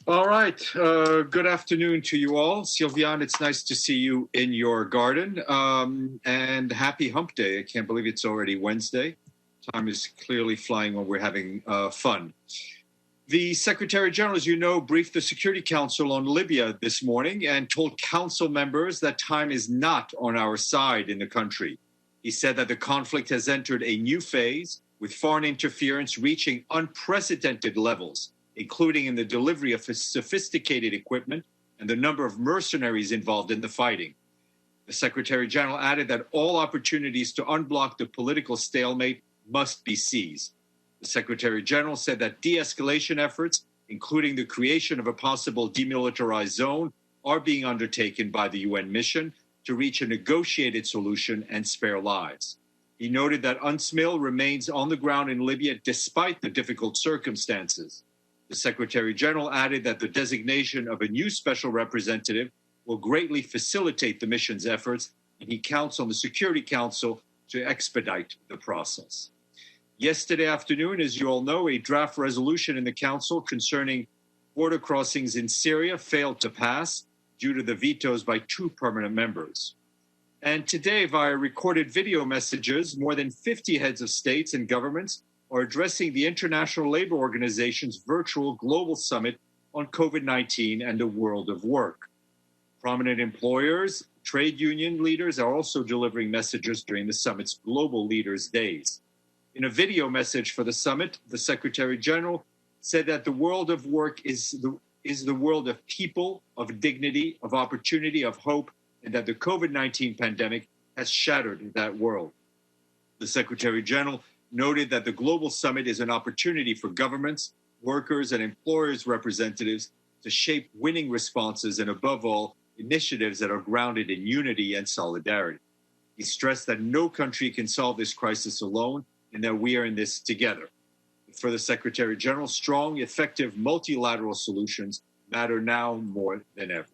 All right. Good afternoon to you all. Sylviane, it's nice to see you in your garden. And happy hump day. I can't believe it's already Wednesday. Time is clearly flying when we're having fun. The Secretary General, as you know, briefed the Security Council on Libya this morning and told council members that time is not on our side in the country. He said that the conflict has entered a new phase with foreign interference reaching unprecedented levels, including in the delivery of sophisticated equipment and the number of mercenaries involved in the fighting. The Secretary General added that all opportunities to unblock the political stalemate must be seized. The Secretary General said that de-escalation efforts, including the creation of a possible demilitarized zone, are being undertaken by the UN mission to reach a negotiated solution and spare lives. He noted that UNSMIL remains on the ground in Libya despite the difficult circumstances. The Secretary General added that the designation of a new special representative will greatly facilitate the mission's efforts, and he counts on the Security Council to expedite the process. Yesterday afternoon, as you all know, a draft resolution in the Council concerning border crossings in Syria failed to pass due to the vetoes by two permanent members. And today, via recorded video messages, more than 50 heads of states and governments are addressing the International Labour Organization's virtual global summit on COVID-19 and the world of work. Prominent employers, trade union leaders are also delivering messages during the summit's Global Leaders' Days. In a video message for the summit, the Secretary General said that the world of work is the world of people, of dignity, of opportunity, of hope, and that the COVID-19 pandemic has shattered that world. The Secretary General noted that the Global Summit is an opportunity for governments, workers, and employers' representatives to shape winning responses and, above all, initiatives that are grounded in unity and solidarity. He stressed that no country can solve this crisis alone and that we are in this together. For the Secretary General, strong, effective multilateral solutions matter now more than ever.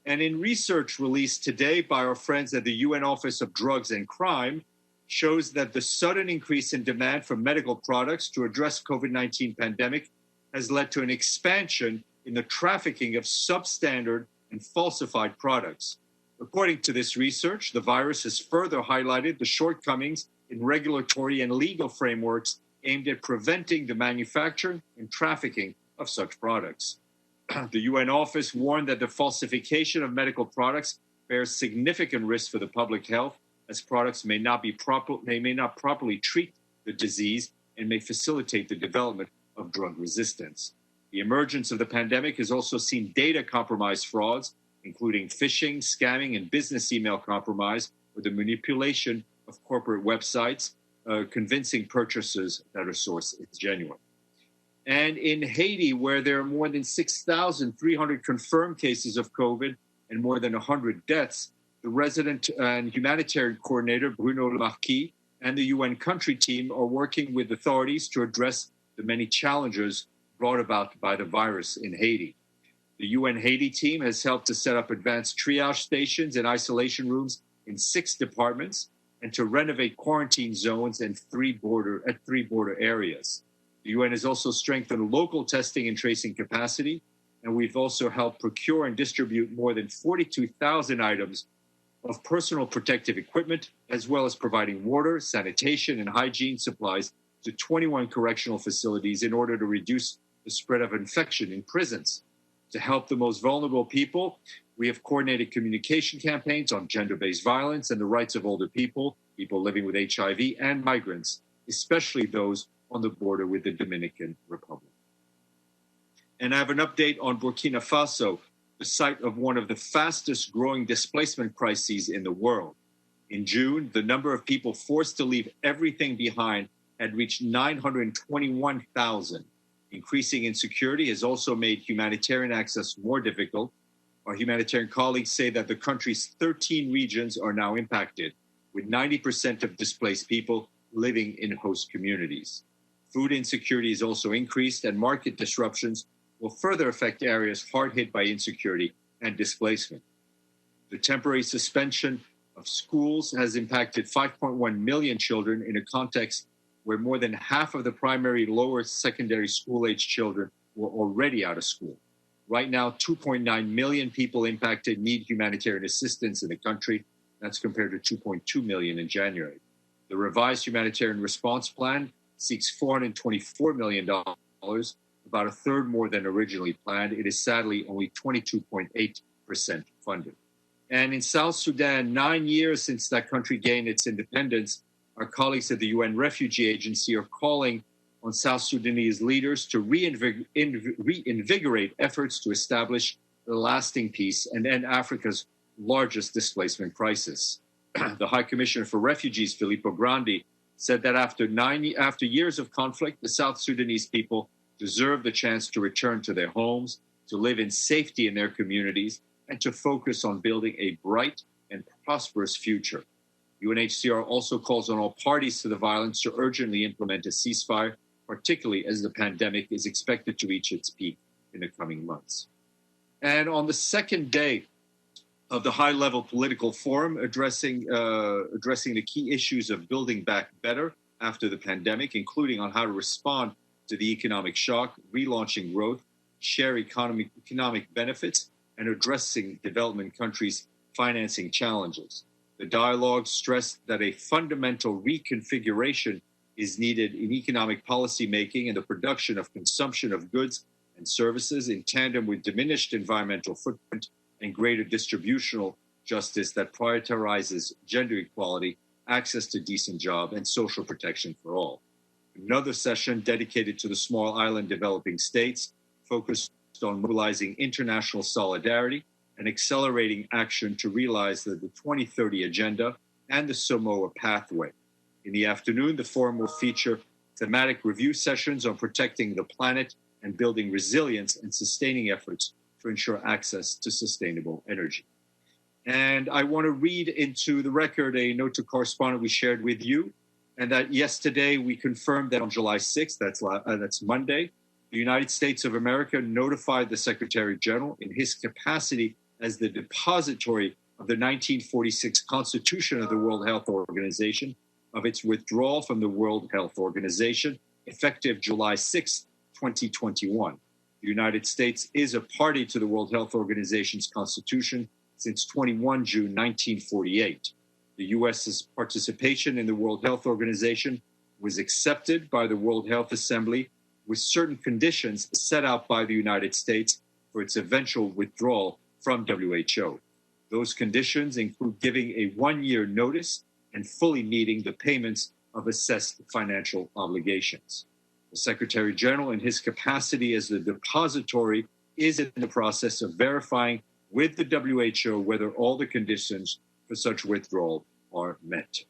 And in research released today by our friends at the UN Office of Drugs and Crime, shows that the sudden increase in demand for medical products to address COVID-19 pandemic has led to an expansion in the trafficking of substandard and falsified products. According to this research, the virus has further highlighted the shortcomings in regulatory and legal frameworks aimed at preventing the manufacture and trafficking of such products. The UN office warned that the falsification of medical products bears significant risk for the public health, as products may not properly treat the disease and may facilitate the development of drug resistance. The emergence of the pandemic has also seen data compromise frauds, including phishing, scamming, and business email compromise, or the manipulation of corporate websites, convincing purchasers that a source is genuine. And in Haiti, where there are more than 6,300 confirmed cases of COVID and more than 100 deaths, the resident and humanitarian coordinator, Bruno Lemarquis, and the UN country team are working with authorities to address the many challenges brought about by the virus in Haiti. The UN Haiti team has helped to set up advanced triage stations and isolation rooms in 6 departments and to renovate quarantine zones at three border areas. The UN has also strengthened local testing and tracing capacity, and we've also helped procure and distribute more than 42,000 items of personal protective equipment, as well as providing water, sanitation, and hygiene supplies to 21 correctional facilities in order to reduce the spread of infection in prisons. To help the most vulnerable people, we have coordinated communication campaigns on gender-based violence and the rights of older people, people living with HIV, and migrants, especially those on the border with the Dominican Republic. And I have an update on Burkina Faso, the site of one of the fastest growing displacement crises in the world. In June, the number of people forced to leave everything behind had reached 921,000. Increasing insecurity has also made humanitarian access more difficult. Our humanitarian colleagues say that the country's 13 regions are now impacted, with 90% of displaced people living in host communities. Food insecurity has also increased, and market disruptions will further affect areas hard hit by insecurity and displacement. The temporary suspension of schools has impacted 5.1 million children in a context where more than half of the primary lower secondary school-age children were already out of school. Right now, 2.9 million people impacted need humanitarian assistance in the country. That's compared to 2.2 million in January. The revised humanitarian response plan seeks $424 million, about a third more than originally planned. It is sadly only 22.8% funded. And in South Sudan, 9 years since that country gained its independence, our colleagues at the UN Refugee Agency are calling on South Sudanese leaders to reinvigorate efforts to establish a lasting peace and end Africa's largest displacement crisis. The High Commissioner for Refugees, Filippo Grandi, said that after years of conflict, the South Sudanese people deserve the chance to return to their homes, to live in safety in their communities, and to focus on building a bright and prosperous future. UNHCR also calls on all parties to the violence to urgently implement a ceasefire, particularly as the pandemic is expected to reach its peak in the coming months. And on the second day of the high-level political forum addressing the key issues of building back better after the pandemic, including on how to respond to the economic shock, relaunching growth, share economic benefits, and addressing development countries' financing challenges. The dialogue stressed that a fundamental reconfiguration is needed in economic policy making and the production of consumption of goods and services in tandem with diminished environmental footprint and greater distributional justice that prioritizes gender equality, access to decent job, and social protection for all. Another session dedicated to the small island developing states focused on mobilizing international solidarity and accelerating action to realize the 2030 Agenda and the Samoa Pathway. In the afternoon, the forum will feature thematic review sessions on protecting the planet and building resilience and sustaining efforts to ensure access to sustainable energy. And I want to read into the record a note to correspondent we shared with you, and that yesterday we confirmed that on July 6th, that's Monday, the United States of America notified the Secretary General in his capacity as the depository of the 1946 Constitution of the World Health Organization of its withdrawal from the World Health Organization, effective July 6, 2021. The United States is a party to the World Health Organization's Constitution since 21 June 1948. The U.S.'s participation in the World Health Organization was accepted by the World Health Assembly with certain conditions set out by the United States for its eventual withdrawal from WHO. Those conditions include giving a one-year notice and fully meeting the payments of assessed financial obligations. The Secretary General, in his capacity as the depository, is in the process of verifying with the WHO whether all the conditions for such withdrawal are met.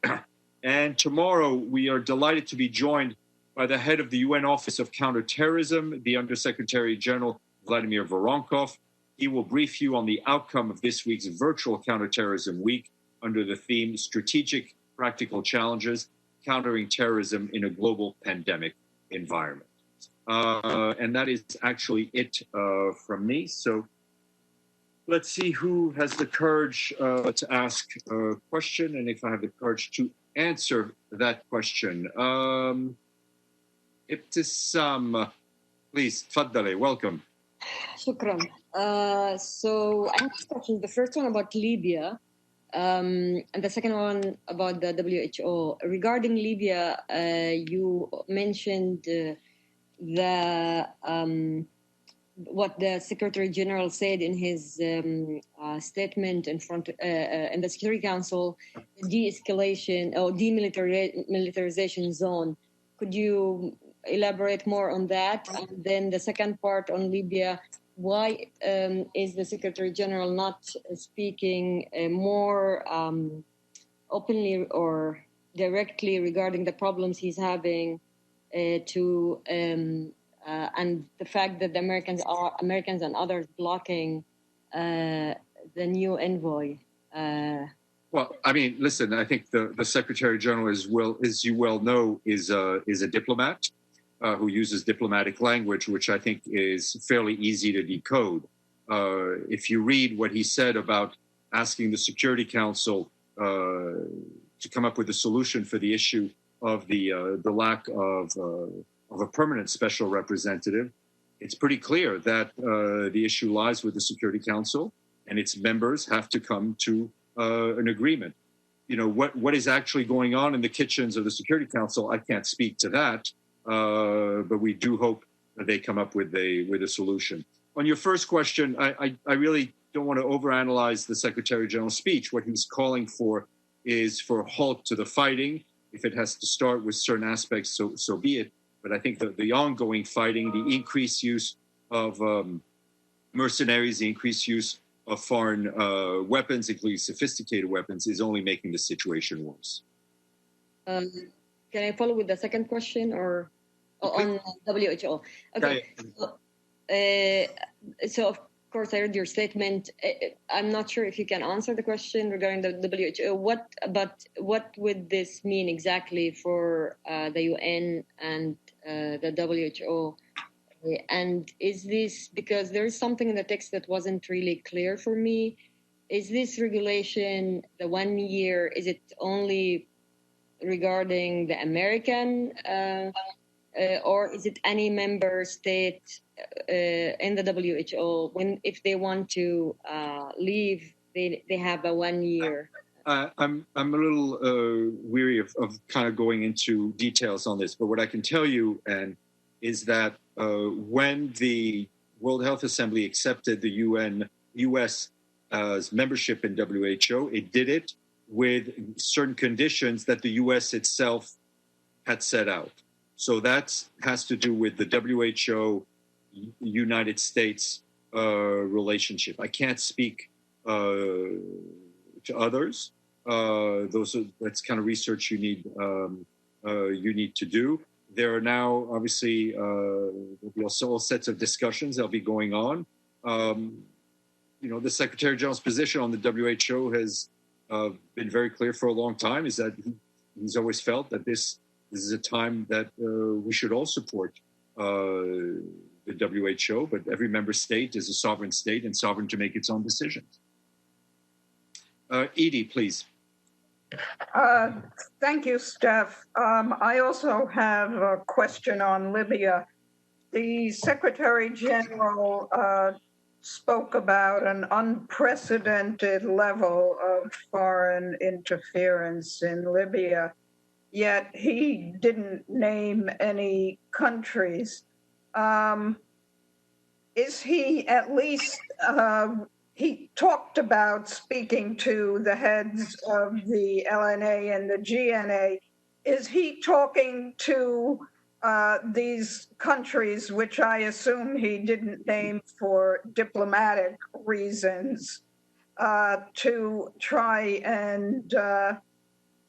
And tomorrow, we are delighted to be joined by the head of the UN Office of Counterterrorism, the Undersecretary General Vladimir Voronkov. He will brief you on the outcome of this week's virtual Counterterrorism Week under the theme Strategic Practical Challenges, Countering Terrorism in a Global Pandemic Environment. And that is actually it from me. So let's see who has the courage to ask a question and if I have the courage to answer that question. Ibtisam, please, tfaddali, welcome. Shukran. So I have two questions. The first one about Libya, and the second one about the WHO. Regarding Libya, you mentioned what the Secretary General said in his statement in the Security Council, de-escalation or demilitarization zone. Could you elaborate more on that? And then the second part on Libya, why is the Secretary General not speaking more openly or directly regarding the problems he's having and the fact that the Americans and others blocking the new envoy? Well, I mean, listen, I think the Secretary General, as you well know, is a diplomat who uses diplomatic language, which I think is fairly easy to decode. If you read what he said about asking the Security Council to come up with a solution for the issue of the lack of a permanent special representative, it's pretty clear that the issue lies with the Security Council, and its members have to come to an agreement. You know, what is actually going on in the kitchens of the Security Council, I can't speak to that, but we do hope that they come up with a solution. On your first question, I really don't want to overanalyze the Secretary General's speech. What he's calling for is for a halt to the fighting. If it has to start with certain aspects, so be it. But I think the ongoing fighting, the increased use of mercenaries, the increased use of foreign weapons, including sophisticated weapons, is only making the situation worse. Can I follow with the second question or on WHO? Okay. So of course, I read your statement. I'm not sure if you can answer the question regarding the WHO. What would this mean exactly for the UN and the WHO? And is this, because there is something in the text that wasn't really clear for me, is this regulation, the 1 year, is it only regarding the American or is it any member state in the WHO, if they want to leave, they have a 1 year? I'm a little weary of kind of going into details on this, but what I can tell you is that when the World Health Assembly accepted the U.S. Membership in WHO, it did it with certain conditions that the U.S. itself had set out. So that has to do with the WHO United States relationship. I can't speak to others. That's kind of research you need to do. There are now obviously there'll be also all sets of discussions that'll be going on. The Secretary General's position on the WHO has been very clear for a long time. Is that he's always felt that this is a time that we should all support the WHO, but every member state is a sovereign state and sovereign to make its own decisions. Edie, please. Thank you, Steph. I also have a question on Libya. The Secretary General spoke about an unprecedented level of foreign interference in Libya, yet he didn't name any countries. Is he at least... he talked about speaking to the heads of the LNA and the GNA. Is he talking to these countries, which I assume he didn't name for diplomatic reasons, to try and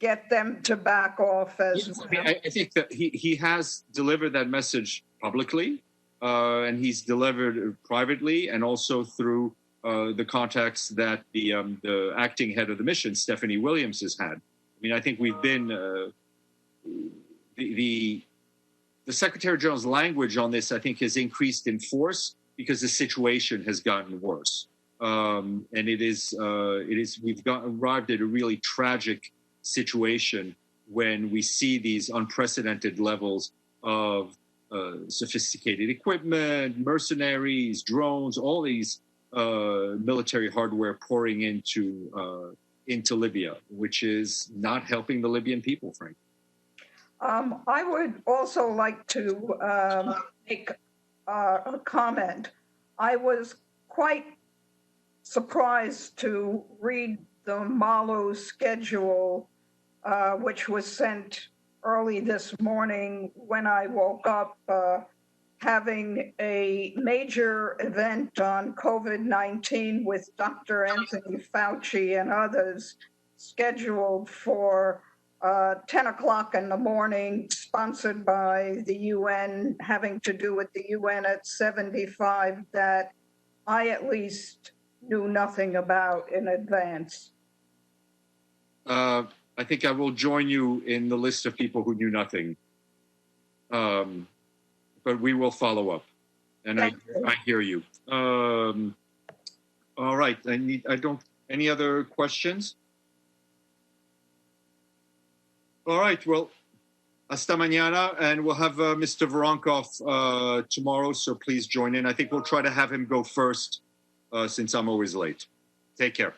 get them to back off as well? I think that he has delivered that message publicly, and he's delivered privately and also through the contacts that the acting head of the mission, Stephanie Williams, has had. I mean, I think we've been the Secretary General's language on this, I think, has increased in force because the situation has gotten worse, and we've arrived at a really tragic situation when we see these unprecedented levels of sophisticated equipment, mercenaries, drones, all these military hardware pouring into Libya, which is not helping the Libyan people, frankly. I would also like to make a comment. I was quite surprised to read the MALU schedule, which was sent early this morning when I woke up, having a major event on COVID-19 with Dr. Anthony Fauci and others scheduled for 10 o'clock in the morning, sponsored by the UN, having to do with the UN at 75, that I at least knew nothing about in advance. I think I will join you in the list of people who knew nothing. But we will follow up, and I hear you. All right, any other questions? All right, well, Hasta mañana, and we'll have Mr. Voronkov tomorrow, so please join in. I think we'll try to have him go first since I'm always late. Take care.